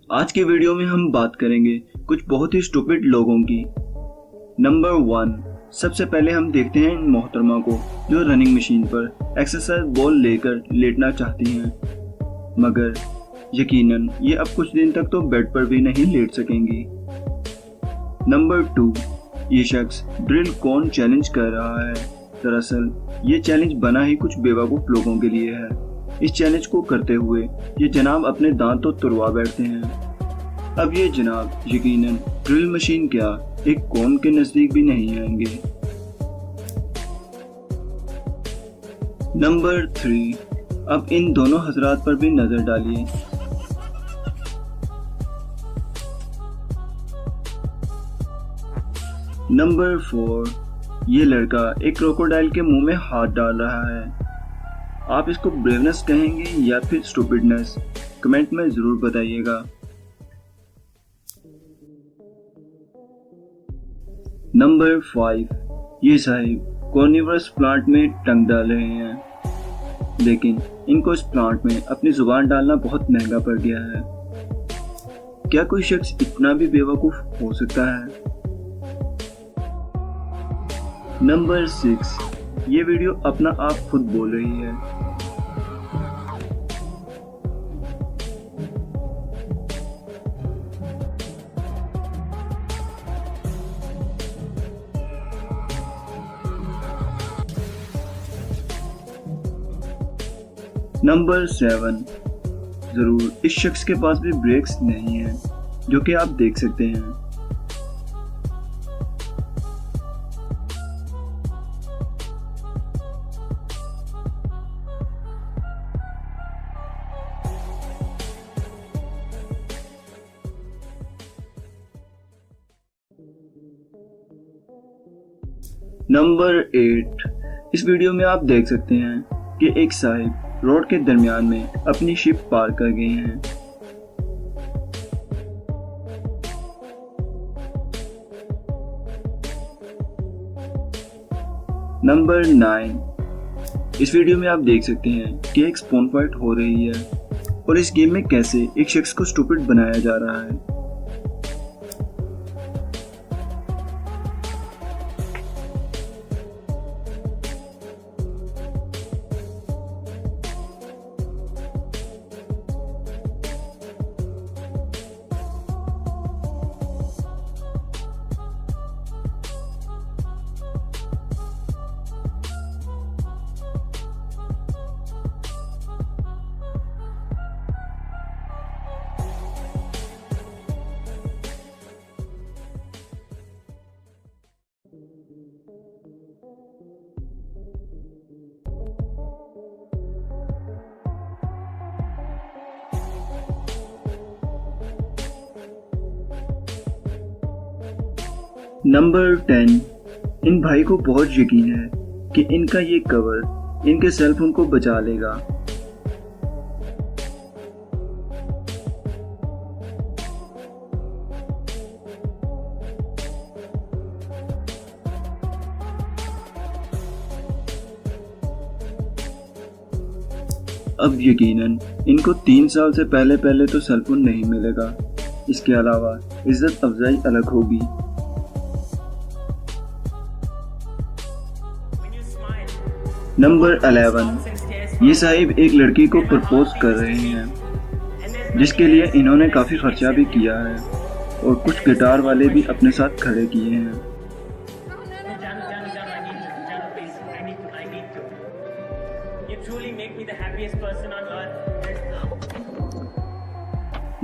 आज के वीडियो में हम बात करेंगे कुछ बहुत ही स्टूपिड लोगों की। नंबर 1, सबसे पहले हम देखते हैं इन मोहतरमा को जो रनिंग मशीन पर एक्सरसाइज बॉल लेकर लेटना चाहती हैं, मगर यकीनन ये अब कुछ दिन तक तो बेड पर भी नहीं लेट सकेंगी। नंबर 2, ये शख्स ड्रिल कौन चैलेंज कर रहा है। दरअसल ये चैलेंज बना ही कुछ बेवकूफ़ लोगों के लिए है। इस चैलेंज को करते हुए ये जनाब अपने दांत तो तुड़वा बैठते हैं। अब ये जनाब यकीनन ड्रिल मशीन क्या एक कौन के नजदीक भी नहीं आएंगे। नंबर 3, अब इन दोनों हजरात पर भी नजर डालिए। नंबर 4, ये लड़का एक क्रोकोडाइल के मुंह में हाथ डाल रहा है। आप इसको ब्रेवनेस कहेंगे या फिर स्टूपिडनेस, कमेंट में जरूर बताइएगा। नंबर 5, ये साहिब कॉर्निवरस प्लांट में टंग डाल रहे हैं, लेकिन इनको इस प्लांट में अपनी जुबान डालना बहुत महंगा पड़ गया है। क्या कोई शख्स इतना भी बेवकूफ हो सकता है? नंबर 6, ये वीडियो अपना आप खुद बोल रही है। नंबर 7, जरूर इस शख्स के पास भी ब्रेक्स नहीं है, जो कि आप देख सकते हैं। नंबर 8, इस वीडियो में आप देख सकते हैं कि एक साहिब रोड के दरमियान में अपनी शिप पार कर गए हैं। नंबर 9, इस वीडियो में आप देख सकते हैं कि एक स्पून फाइट हो रही है और इस गेम में कैसे एक शख्स को स्टूपिड बनाया जा रहा है। नंबर 10, इन भाई को बहुत यकीन है कि इनका ये कवर इनके सेलफोन को बचा लेगा। अब यकीनन इनको 3 साल से पहले तो सेलफोन नहीं मिलेगा। इसके अलावा इज्जत अफजाई अलग होगी। नंबर 11, ये साहिब एक लड़की को प्रपोज कर रहे हैं, जिसके लिए इन्होंने काफ़ी खर्चा भी किया है और कुछ गिटार वाले भी अपने साथ खड़े किए हैं।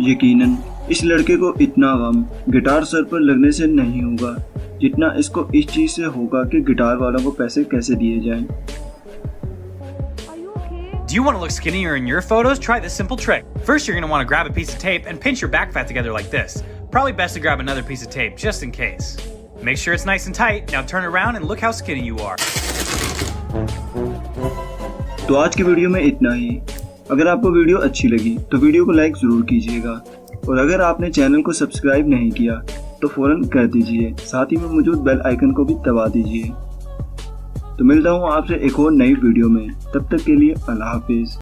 यकीनन इस लड़के को इतना गम गिटार सर पर लगने से नहीं होगा जितना इसको इस चीज़ से होगा कि गिटार वालों को पैसे कैसे दिए जाएं। Do you want to look skinnier in your photos? Try this simple trick. First, you're going to want to grab a piece of tape and pinch your back fat together like this. Probably best to grab another piece of tape, just in case. Make sure it's nice and tight. Now turn around and look how skinny you are. तो आज की video में इतना ही। अगर आपको video अच्छी लगी तो वीडियो को लाइक ज़रूर कीजिएगा, और अगर आपने चैनल को सब्सक्राइब नहीं किया तो फ़ौरन कर दीजिए। साथ ही में मौजूद बेल आइकन को भी दबा दीजिए। तो मिलता हूँ आपसे एक और नई वीडियो में, तब तक के लिए अल्लाह हाफिज़।